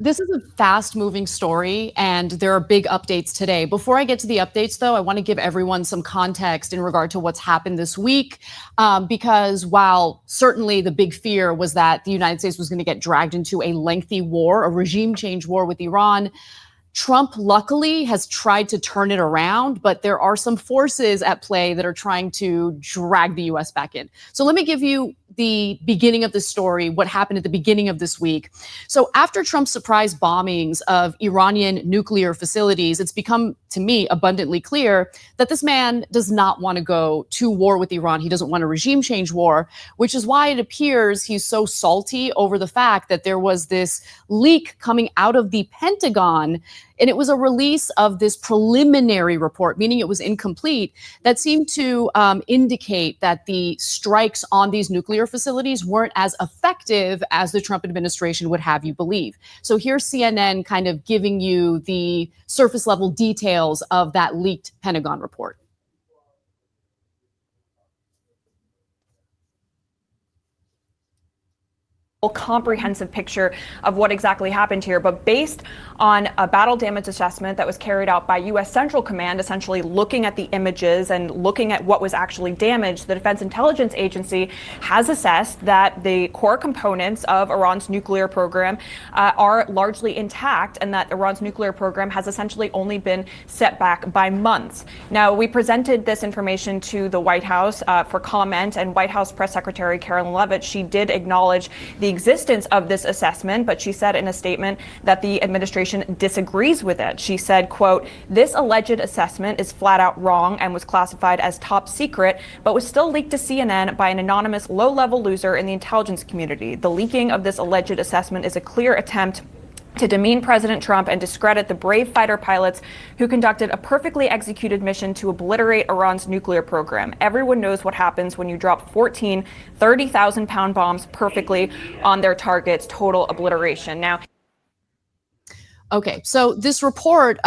This is a fast-moving story, and there are big updates today. Before I get to the updates, though, I want to give everyone some context in regard to what's happened this week, because while certainly the big fear was that the United States was going to get dragged into a lengthy war, a regime change war with Iran, Trump, luckily, has tried to turn it around, but there are some forces at play that are trying to drag the U.S. back in. So let me give you the beginning of the story, what happened at the beginning of this week. So after Trump's surprise bombings of Iranian nuclear facilities, it's become, to me, abundantly clear that this man does not want to go to war with Iran. He doesn't want a regime change war, which is why it appears he's so salty over the fact that there was this leak coming out of the Pentagon. And it was a release of this preliminary report, meaning it was incomplete, that seemed to indicate that the strikes on these nuclear facilities weren't as effective as the Trump administration would have you believe. So here's CNN kind of giving you the surface level details of that leaked Pentagon report. Comprehensive picture of what exactly happened here, but based on a battle damage assessment that was carried out by U.S. Central Command, essentially looking at the images and looking at what was actually damaged, the Defense Intelligence Agency has assessed that the core components of Iran's nuclear program are largely intact, and that Iran's nuclear program has essentially only been set back by months. Now, we presented this information to the White House for comment, and White House Press Secretary Karen Leavitt, she did acknowledge the existence of this assessment, but she said in a statement that the administration disagrees with it. She said, quote, "This alleged assessment is flat out wrong and was classified as top secret, but was still leaked to CNN by an anonymous low-level loser in the intelligence community. The leaking of this alleged assessment is a clear attempt to demean President Trump and discredit the brave fighter pilots who conducted a perfectly executed mission to obliterate Iran's nuclear program. Everyone knows what happens when you drop 14 30,000-pound bombs perfectly on their targets. Total obliteration." Now, okay, so this report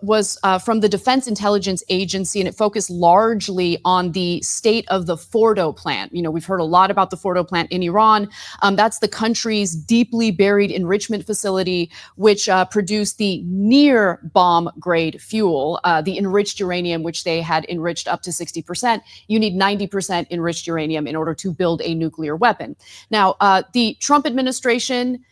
was from the Defense Intelligence Agency, and it focused largely on the state of the Fordo plant. You know, we've heard a lot about the Fordo plant in Iran. That's the country's deeply buried enrichment facility, which produced the near bomb grade fuel, the enriched uranium, which they had enriched up to 60%. You need 90% enriched uranium in order to build a nuclear weapon. Now, the Trump administration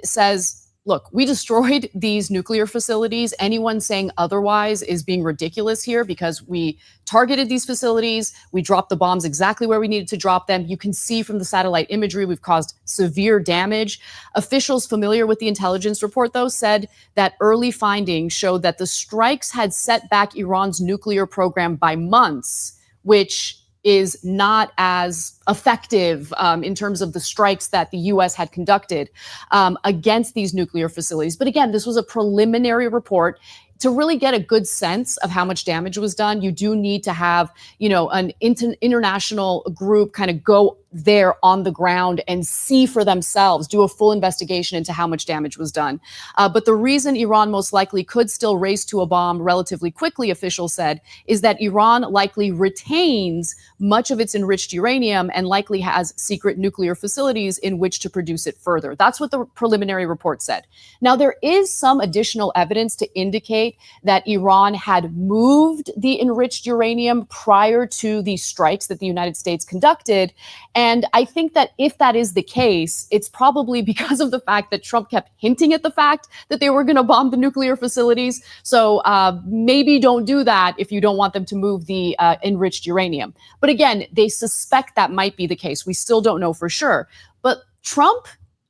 says, look, we destroyed these nuclear facilities. Anyone saying otherwise is being ridiculous here, because we targeted these facilities. We dropped the bombs exactly where we needed to drop them. You can see from the satellite imagery, we've caused severe damage. Officials familiar with the intelligence report, though, said that early findings showed that the strikes had set back Iran's nuclear program by months, which is not as effective in terms of the strikes that the U.S. had conducted against these nuclear facilities. But again, this was a preliminary report. To really get a good sense of how much damage was done, you do need to have, you know, an international group kind of go there on the ground and see for themselves, do a full investigation into how much damage was done. But the reason Iran most likely could still race to a bomb relatively quickly, officials said, is that Iran likely retains much of its enriched uranium and likely has secret nuclear facilities in which to produce it further. That's what the preliminary report said. Now, there is some additional evidence to indicate that Iran had moved the enriched uranium prior to the strikes that the United States conducted. And I think that if that is the case, it's probably because of the fact that Trump kept hinting at the fact that they were going to bomb the nuclear facilities. So maybe don't do that if you don't want them to move the enriched uranium. But again, they suspect that might be the case. We still don't know for sure. But Trump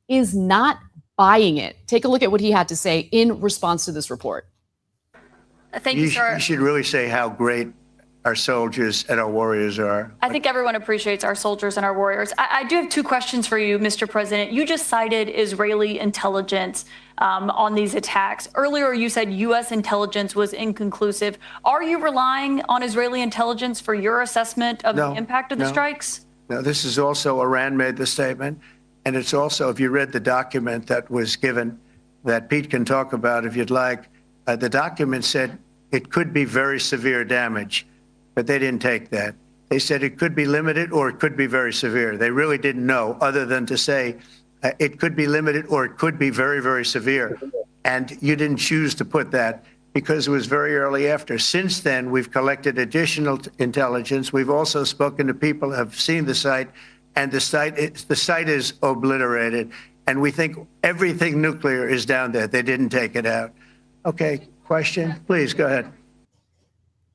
is not buying it. Take a look at what he had to say in response to this report. Thank you, sir. You should really say how great our soldiers and our warriors are. I think everyone appreciates our soldiers and our warriors. I do have two questions for you, Mr. President. You just cited Israeli intelligence on these attacks. Earlier, you said U.S. intelligence was inconclusive. Are you relying on Israeli intelligence for your assessment of the impact of the strikes? No, this is also Iran made the statement. And it's also, if you read the document that was given, that Pete can talk about if you'd like, the document said it could be very severe damage, but they didn't take that. They said it could be limited or it could be very severe. They really didn't know, other than to say it could be limited or it could be very, very severe. And you didn't choose to put that because it was very early after. Since then, we've collected additional intelligence. We've also spoken to people who have seen the site, and the site is obliterated. And we think everything nuclear is down there. They didn't take it out. Okay, question? Please, go ahead.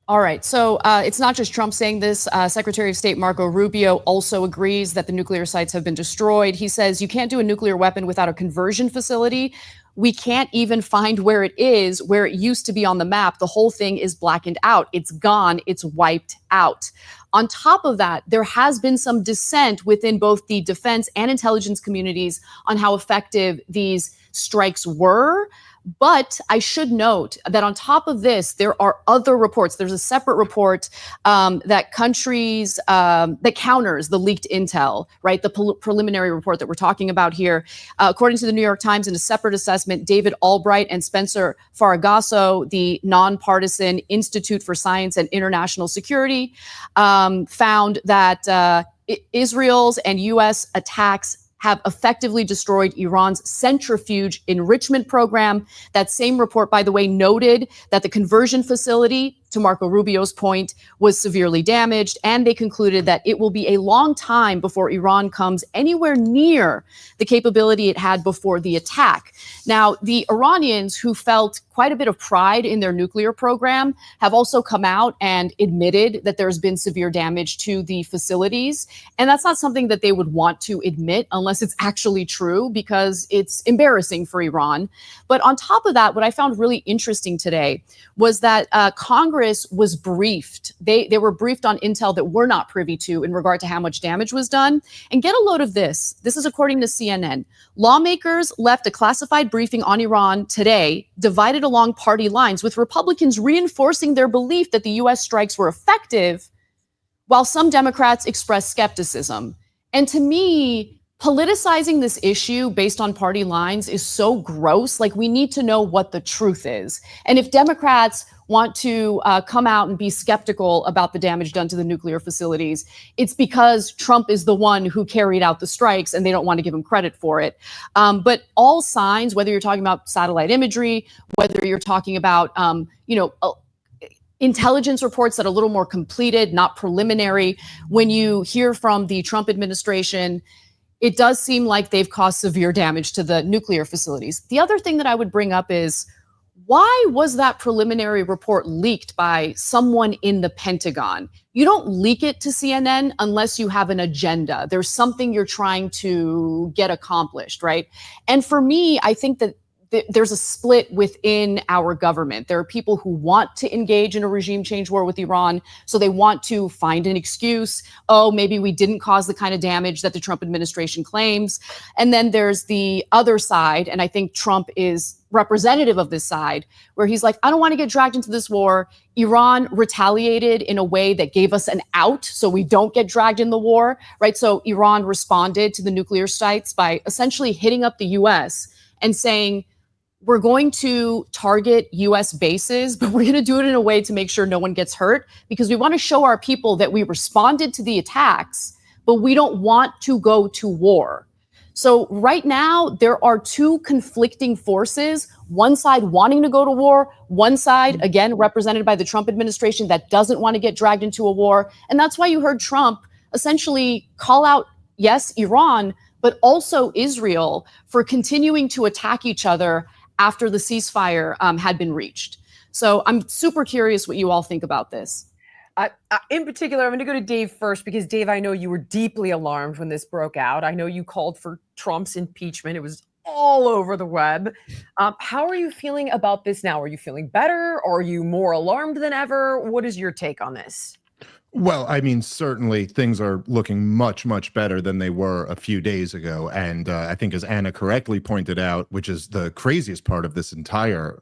All right. So it's not just Trump saying this. Secretary of State Marco Rubio also agrees that the nuclear sites have been destroyed. He says you can't do a nuclear weapon without a conversion facility. We can't even find where it is, where it used to be on the map. The whole thing is blackened out. It's gone. It's wiped out. On top of that, there has been some dissent within both the defense and intelligence communities on how effective these strikes were. But I should note that on top of this, there are other reports. There's a separate report that counters the leaked intel, right? The preliminary report that we're talking about here. According to the New York Times, in a separate assessment, David Albright and Spencer Faragasso, the nonpartisan Institute for Science and International Security, found that Israel's and U.S. attacks have effectively destroyed Iran's centrifuge enrichment program. That same report, by the way, noted that the conversion facility, to Marco Rubio's point, was severely damaged, and they concluded that it will be a long time before Iran comes anywhere near the capability it had before the attack. Now, the Iranians, who felt quite a bit of pride in their nuclear program, have also come out and admitted that there's been severe damage to the facilities. And that's not something that they would want to admit unless it's actually true, because it's embarrassing for Iran. But on top of that, what I found really interesting today was that Congress was briefed. They were briefed on intel that we're not privy to in regard to how much damage was done. And get a load of this. This is according to CNN. Lawmakers left a classified briefing on Iran today, divided along party lines, with Republicans reinforcing their belief that the U.S. strikes were effective, while some Democrats expressed skepticism. And to me, politicizing this issue based on party lines is so gross. Like, we need to know what the truth is. And if Democrats want to come out and be skeptical about the damage done to the nuclear facilities, it's because Trump is the one who carried out the strikes and they don't want to give him credit for it. But all signs, whether you're talking about satellite imagery, whether you're talking about, intelligence reports that are a little more completed, not preliminary, when you hear from the Trump administration, it does seem like they've caused severe damage to the nuclear facilities. The other thing that I would bring up is, why was that preliminary report leaked by someone in the Pentagon? You don't leak it to CNN unless you have an agenda. There's something you're trying to get accomplished, right? And for me, I think that there's a split within our government. There are people who want to engage in a regime change war with Iran, so they want to find an excuse. Oh, maybe we didn't cause the kind of damage that the Trump administration claims. And then there's the other side, and I think Trump is representative of this side, where he's like, I don't want to get dragged into this war. Iran retaliated in a way that gave us an out, so we don't get dragged in the war, right? So Iran responded to the nuclear sites by essentially hitting up the U.S. and saying, we're going to target U.S. bases, but we're going to do it in a way to make sure no one gets hurt, because we want to show our people that we responded to the attacks, but we don't want to go to war. So right now, there are two conflicting forces, one side wanting to go to war, one side, again, represented by the Trump administration, that doesn't want to get dragged into a war. And that's why you heard Trump essentially call out, yes, Iran, but also Israel for continuing to attack each other after the ceasefire had been reached. So I'm super curious what you all think about this. In particular, I'm going to go to Dave first, because Dave, I know you were deeply alarmed when this broke out. I know you called for Trump's impeachment. It was all over the web. How are you feeling about this now? Are you feeling better? Or are you more alarmed than ever? What is your take on this? Well, I mean, certainly things are looking much, much better than they were a few days ago. And I think, as Anna correctly pointed out, which is the craziest part of this entire,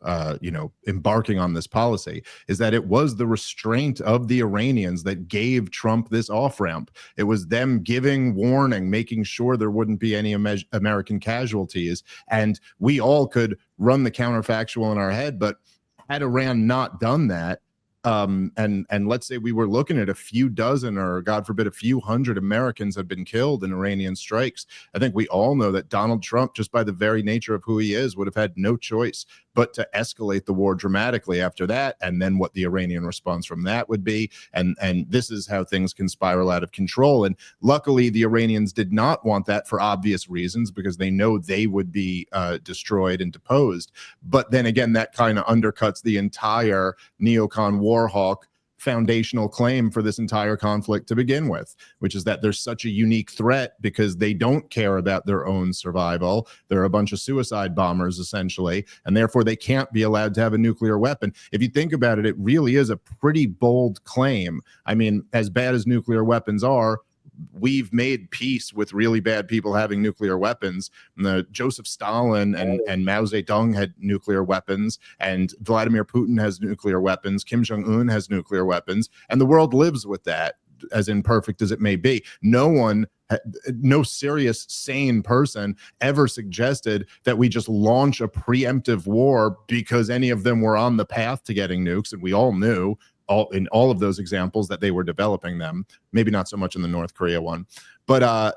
embarking on this policy, is that it was the restraint of the Iranians that gave Trump this off-ramp. It was them giving warning, making sure there wouldn't be any American casualties. And we all could run the counterfactual in our head, but had Iran not done that, and let's say we were looking at a few dozen, or God forbid, a few hundred Americans had been killed in Iranian strikes, I think we all know that Donald Trump, just by the very nature of who he is, would have had no choice but to escalate the war dramatically after that, and then what the Iranian response from that would be. And this is how things can spiral out of control. And luckily, the Iranians did not want that for obvious reasons, because they know they would be destroyed and deposed. But then again, that kind of undercuts the entire neocon war hawk foundational claim for this entire conflict to begin with, which is that there's such a unique threat because they don't care about their own survival. They're a bunch of suicide bombers, essentially, and therefore they can't be allowed to have a nuclear weapon. If you think about it, it really is a pretty bold claim. I mean, as bad as nuclear weapons are, we've made peace with really bad people having nuclear weapons. Joseph Stalin and Mao Zedong had nuclear weapons, and Vladimir Putin has nuclear weapons. Kim Jong-un has nuclear weapons, and the world lives with that, as imperfect as it may be. No serious, sane person ever suggested that we just launch a preemptive war because any of them were on the path to getting nukes, and we all knew in all of those examples that they were developing them. Maybe not so much in the North Korea one, but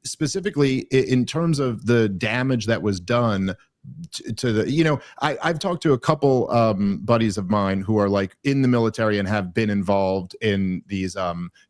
specifically in terms of the damage that was done to the, I've talked to a couple buddies of mine who are like in the military and have been involved in these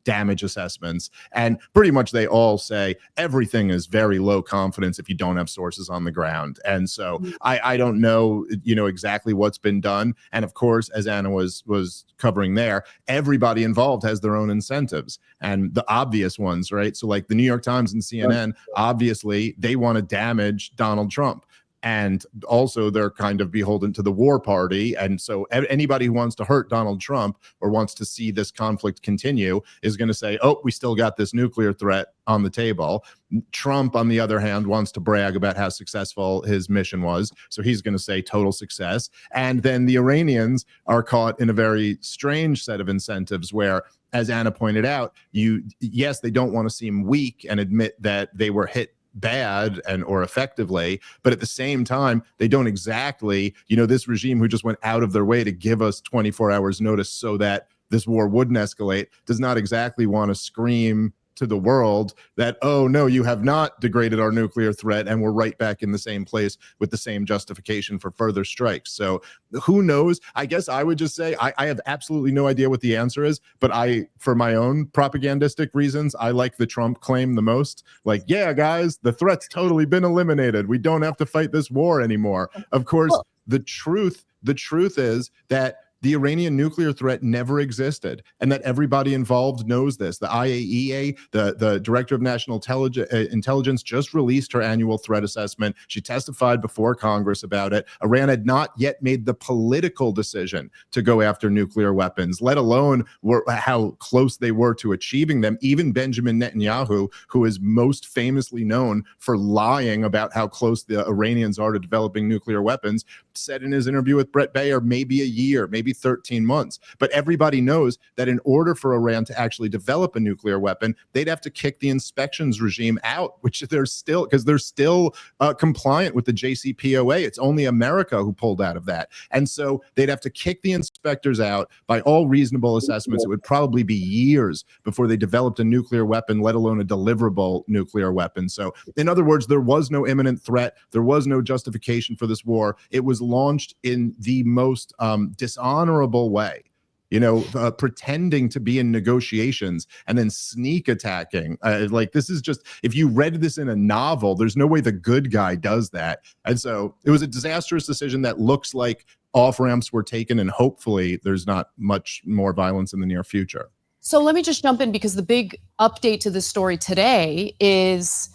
damage assessments, and pretty much they all say everything is very low confidence if you don't have sources on the ground. And so I don't know, exactly what's been done. And of course, as Anna was covering there, everybody involved has their own incentives, and the obvious ones, right? So like the New York Times and CNN, obviously they want to damage Donald Trump. And also they're kind of beholden to the war party. And so anybody who wants to hurt Donald Trump or wants to see this conflict continue is going to say, oh, we still got this nuclear threat on the table. Trump, on the other hand, wants to brag about how successful his mission was. So he's going to say total success. And then the Iranians are caught in a very strange set of incentives where, as Anna pointed out, yes, they don't want to seem weak and admit that they were hit bad or effectively, but at the same time, they don't exactly, this regime who just went out of their way to give us 24 hours notice so that this war wouldn't escalate, does not exactly want to scream to the world that, oh no, you have not degraded our nuclear threat, and we're right back in the same place with the same justification for further strikes. So who knows? I guess I would just say I have absolutely no idea what the answer is, but for my own propagandistic reasons, I like the Trump claim the most. Like, yeah, guys, the threat's totally been eliminated. We don't have to fight this war anymore. Of course, the truth is that the Iranian nuclear threat never existed, and that everybody involved knows this. The IAEA, the Director of National Intelligence, just released her annual threat assessment. She testified before Congress about it. Iran had not yet made the political decision to go after nuclear weapons, let alone how close they were to achieving them. Even Benjamin Netanyahu, who is most famously known for lying about how close the Iranians are to developing nuclear weapons, said in his interview with Brett Baer, maybe a year, maybe 13 months. But everybody knows that in order for Iran to actually develop a nuclear weapon, they'd have to kick the inspections regime out, which they're still compliant with the JCPOA. It's only America who pulled out of that. And so they'd have to kick the inspectors out. By all reasonable assessments, it would probably be years before they developed a nuclear weapon, let alone a deliverable nuclear weapon. So in other words, there was no imminent threat. There was no justification for this war. It was launched in the most dishonorable way, pretending to be in negotiations and then sneak attacking. This is just, if you read this in a novel, there's no way the good guy does that. And so it was a disastrous decision that looks like off-ramps were taken, and hopefully there's not much more violence in the near future. So let me just jump in, because the big update to this story today is,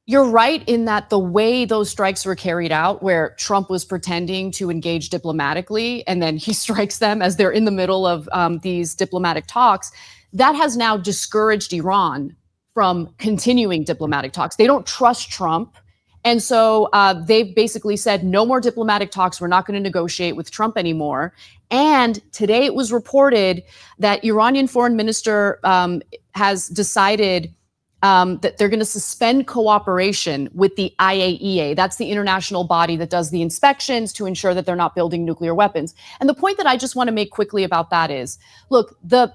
you're right in that the way those strikes were carried out, where Trump was pretending to engage diplomatically and then he strikes them as they're in the middle of these diplomatic talks, that has now discouraged Iran from continuing diplomatic talks. They don't trust Trump. And so they've basically said, no more diplomatic talks. We're not going to negotiate with Trump anymore. And today it was reported that Iranian foreign minister has decided that they're going to suspend cooperation with the IAEA. That's the international body that does the inspections to ensure that they're not building nuclear weapons. And the point that I just want to make quickly about that is, look, the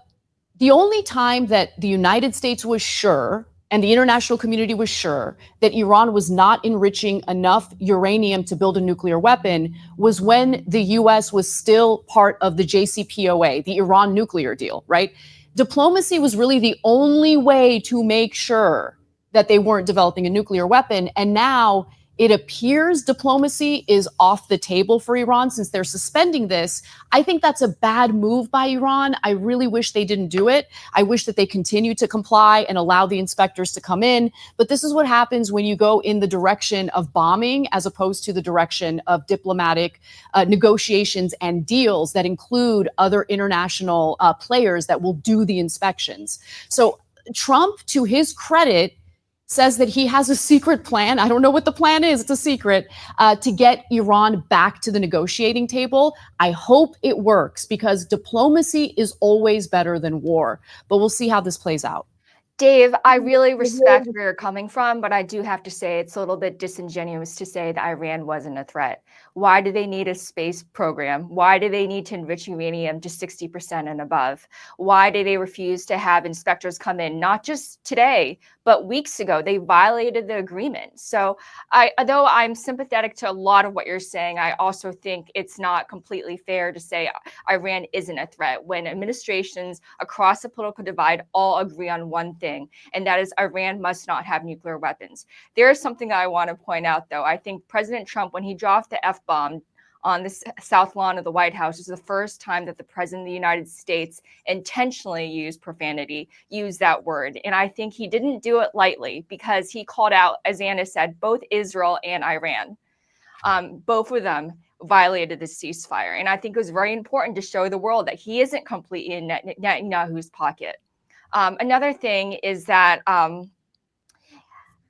only time that the United States was sure and the international community was sure that Iran was not enriching enough uranium to build a nuclear weapon was when the US was still part of the JCPOA, the Iran nuclear deal, right? Diplomacy was really the only way to make sure that they weren't developing a nuclear weapon. And now it appears diplomacy is off the table for Iran since they're suspending this. I think that's a bad move by Iran. I really wish they didn't do it. I wish that they continue to comply and allow the inspectors to come in. But this is what happens when you go in the direction of bombing as opposed to the direction of diplomatic negotiations and deals that include other international players that will do the inspections. So Trump, to his credit, says that he has a secret plan. I don't know what the plan is. It's a secret to get Iran back to the negotiating table. I hope it works because diplomacy is always better than war. But we'll see how this plays out. Dave, I really respect where you're coming from, but I do have to say it's a little bit disingenuous to say that Iran wasn't a threat. Why do they need a space program? Why do they need to enrich uranium to 60% and above? Why do they refuse to have inspectors come in, not just today, but weeks ago? They violated the agreement. So although I'm sympathetic to a lot of what you're saying, I also think it's not completely fair to say Iran isn't a threat when administrations across the political divide all agree on one thing, and that is Iran must not have nuclear weapons. There is something I want to point out, though. I think President Trump, when he dropped the F-bomb on the south lawn of the White House, was the first time that the president of the United States intentionally used profanity, used that word. And I think he didn't do it lightly because he called out, as Anna said, both Israel and Iran. Both of them violated the ceasefire. And I think it was very important to show the world that he isn't completely in Netanyahu's pocket. Another thing is that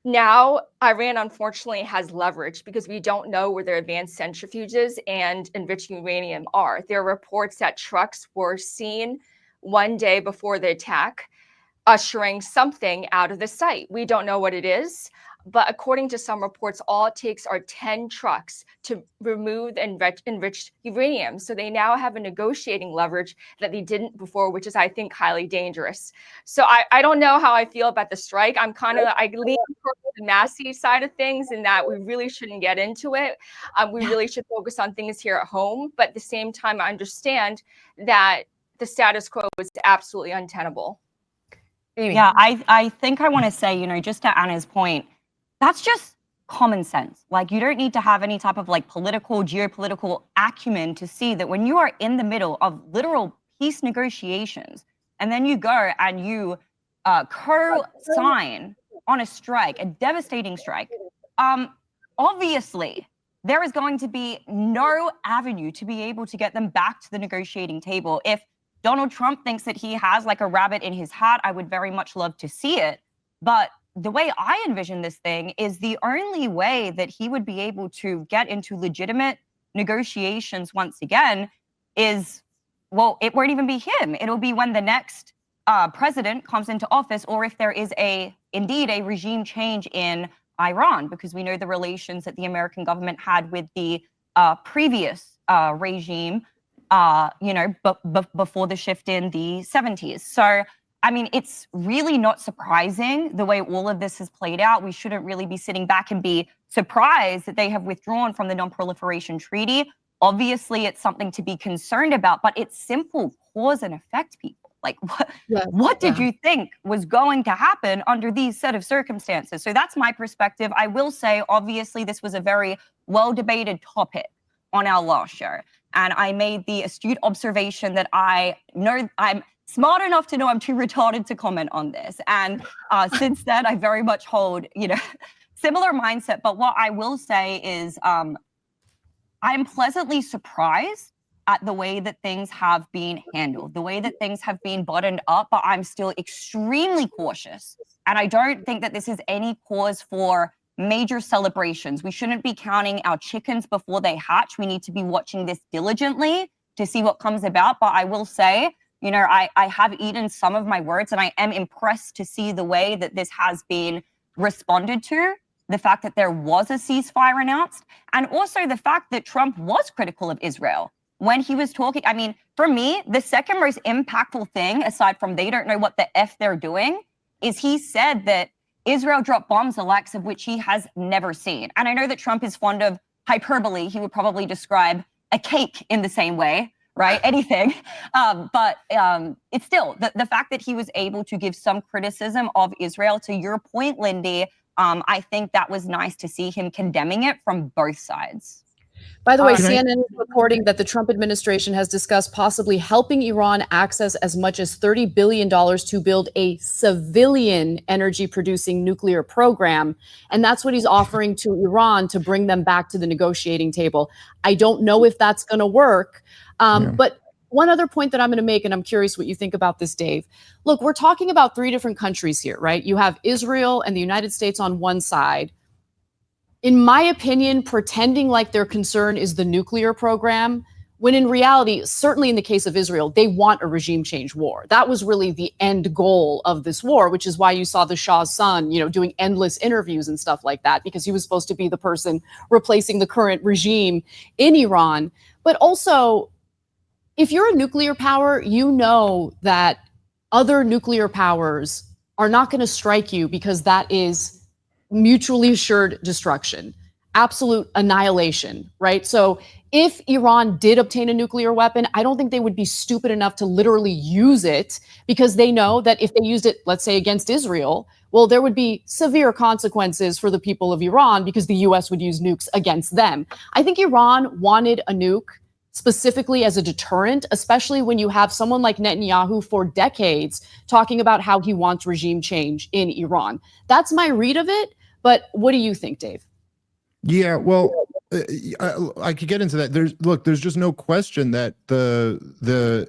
now Iran unfortunately has leverage because we don't know where their advanced centrifuges and enriched uranium are. There are reports that trucks were seen one day before the attack ushering something out of the site. We don't know what it is, but according to some reports, all it takes are 10 trucks to remove the enriched uranium. So they now have a negotiating leverage that they didn't before, which is, I think, highly dangerous. So I don't know how I feel about the strike. I lean toward the Massey side of things in that we really shouldn't get into it. We really should focus on things here at home. But at the same time, I understand that the status quo is absolutely untenable. Amy. Yeah, I think I want to say, just to Anna's point, that's just common sense. Like, you don't need to have any type of political, geopolitical acumen to see that when you are in the middle of literal peace negotiations, and then you go and you co-sign on a strike, a devastating strike, obviously there is going to be no avenue to be able to get them back to the negotiating table. If Donald Trump thinks that he has a rabbit in his hat, I would very much love to see it. But the way I envision this thing is the only way that he would be able to get into legitimate negotiations once again is, well, it won't even be him. It'll be when the next president comes into office, or if there is indeed a regime change in Iran, because we know the relations that the American government had with the previous regime, before the shift in the 70s. So, I mean, it's really not surprising the way all of this has played out. We shouldn't really be sitting back and be surprised that they have withdrawn from the Non-Proliferation Treaty. Obviously, it's something to be concerned about, but it's simple cause and effect, people. What did you think was going to happen under these set of circumstances? So that's my perspective. I will say, obviously, this was a very well-debated topic on our last show. And I made the astute observation that I know I'm smart enough to know I'm too retarded to comment on this. And since then, I very much hold, similar mindset. But what I will say is I'm pleasantly surprised at the way that things have been handled, the way that things have been buttoned up, but I'm still extremely cautious. And I don't think that this is any cause for major celebrations. We shouldn't be counting our chickens before they hatch. We need to be watching this diligently to see what comes about. But I will say You know, I have eaten some of my words, and I am impressed to see the way that this has been responded to. The fact that there was a ceasefire announced, and also the fact that Trump was critical of Israel when he was talking. I mean, for me, the second most impactful thing, aside from they don't know what the F they're doing, is he said that Israel dropped bombs the likes of which he has never seen. And I know that Trump is fond of hyperbole. He would probably describe a cake in the same way, right? Anything. But it's still the fact that he was able to give some criticism of Israel. To your point, Lindy, I think that was nice to see him condemning it from both sides. By the way, CNN is reporting that the Trump administration has discussed possibly helping Iran access as much as $30 billion to build a civilian energy-producing nuclear program. And that's what he's offering to Iran to bring them back to the negotiating table. I don't know if that's going to work. But one other point that I'm going to make, and I'm curious what you think about this, Dave. Look, we're talking about three different countries here, right? You have Israel and the United States on one side. In my opinion, pretending like their concern is the nuclear program, when in reality, certainly in the case of Israel, they want a regime change war. That was really the end goal of this war, which is why you saw the Shah's son, doing endless interviews and stuff like that, because he was supposed to be the person replacing the current regime in Iran. But also, if you're a nuclear power, you know that other nuclear powers are not going to strike you because that is mutually assured destruction, absolute annihilation, right? So if Iran did obtain a nuclear weapon, I don't think they would be stupid enough to literally use it, because they know that if they used it, let's say, against Israel, well, there would be severe consequences for the people of Iran because the US would use nukes against them. I think Iran wanted a nuke specifically as a deterrent, especially when you have someone like Netanyahu for decades talking about how he wants regime change in Iran. That's my read of it. But what do you think, Dave? Yeah, well, I could get into that. There's just no question that the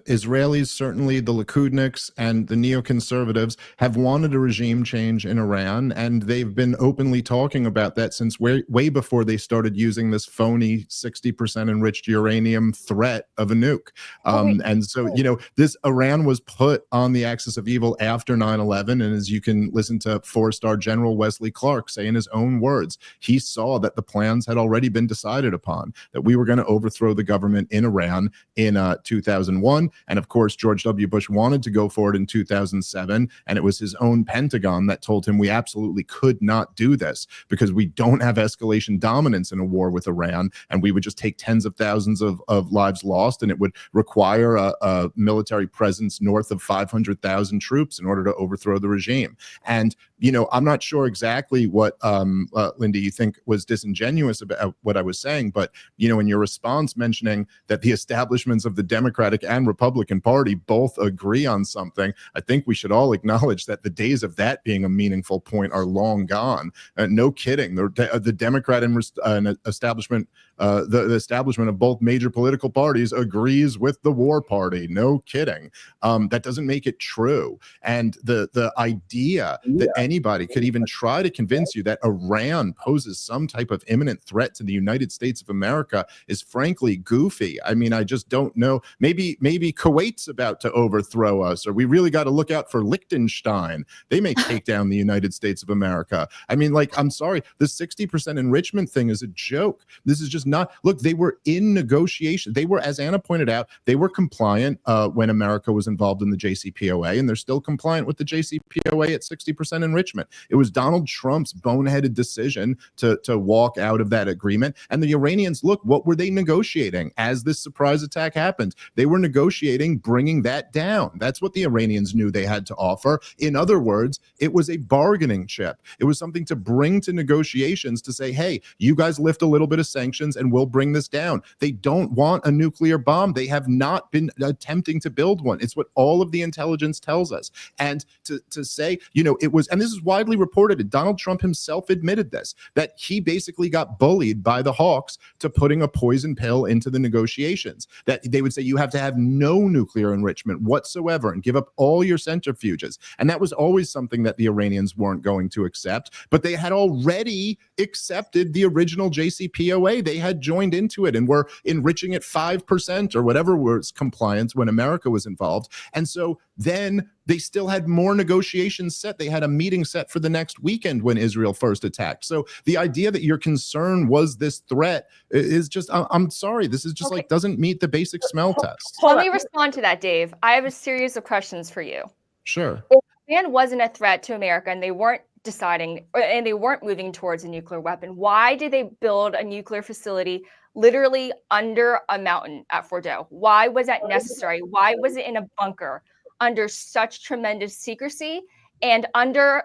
Israelis, certainly the Likudniks and the neoconservatives, have wanted a regime change in Iran, and they've been openly talking about that since way before they started using this phony 60% enriched uranium threat of a nuke. And so, this Iran was put on the axis of evil after 9/11, and as you can listen to 4-star General Wesley Clark say in his own words, he saw that the plans had already been decided upon, that we were going to overthrow the government in Iran in 2001. And of course, George W. Bush wanted to go for it in 2007. And it was his own Pentagon that told him we absolutely could not do this because we don't have escalation dominance in a war with Iran. And we would just take tens of thousands of lives lost. And it would require a military presence north of 500,000 troops in order to overthrow the regime. And, I'm not sure exactly what, Linda, you think was disingenuous about what I was saying, but in your response mentioning that the establishments of the Democratic and Republican Party both agree on something, I think we should all acknowledge that the days of that being a meaningful point are long gone. No kidding. The Democrat and establishment, the establishment of both major political parties agrees with the war party. No kidding. That doesn't make it true. And the idea that anybody could even try to convince you that Iran poses some type of imminent threat to the United States of America is frankly goofy. I mean, I just don't know. Maybe Kuwait's about to overthrow us, or we really got to look out for Liechtenstein. They may take down the United States of America. I mean, I'm sorry, the 60% enrichment thing is a joke. This is just not. Look, they were in negotiation. They were, as Anna pointed out, they were compliant when America was involved in the JCPOA, and they're still compliant with the JCPOA at 60% enrichment. It was Donald Trump's boneheaded decision to walk out of that agreement. And the Iranians, look, what were they negotiating as this surprise attack happened? They were negotiating bringing that down. That's what the Iranians knew they had to offer. In other words, it was a bargaining chip. It was something to bring to negotiations to say, hey, you guys lift a little bit of sanctions and we'll bring this down. They don't want a nuclear bomb. They have not been attempting to build one. It's what all of the intelligence tells us. And to say, it was, and this is widely reported, and Donald Trump himself admitted this, that he basically got bullied by the hawks to putting a poison pill into the negotiations, that they would say you have to have no nuclear enrichment whatsoever and give up all your centrifuges. And that was always something that the Iranians weren't going to accept, but they had already accepted the original JCPOA. They had joined into it and were enriching it 5% or whatever was compliance when America was involved. And so then they still had more negotiations set. They had a meeting set for the next weekend when Israel first attacked. So the idea that your concern was this threat is just, I'm sorry, this is just like doesn't meet the basic smell test. Let me respond to that, Dave. I have a series of questions for you. Sure. If Iran wasn't a threat to America and they weren't deciding and they weren't moving towards a nuclear weapon, why did they build a nuclear facility literally under a mountain at Fordo? Why was that necessary? Why was it in a bunker under such tremendous secrecy and under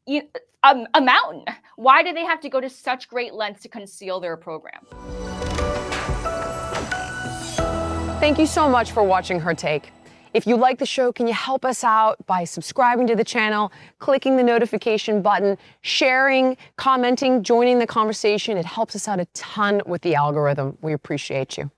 a mountain? Why did they have to go to such great lengths to conceal their program? Thank you so much for watching Her Take. If you like the show, can you help us out by subscribing to the channel, clicking the notification button, sharing, commenting, joining the conversation? It helps us out a ton with the algorithm. We appreciate you.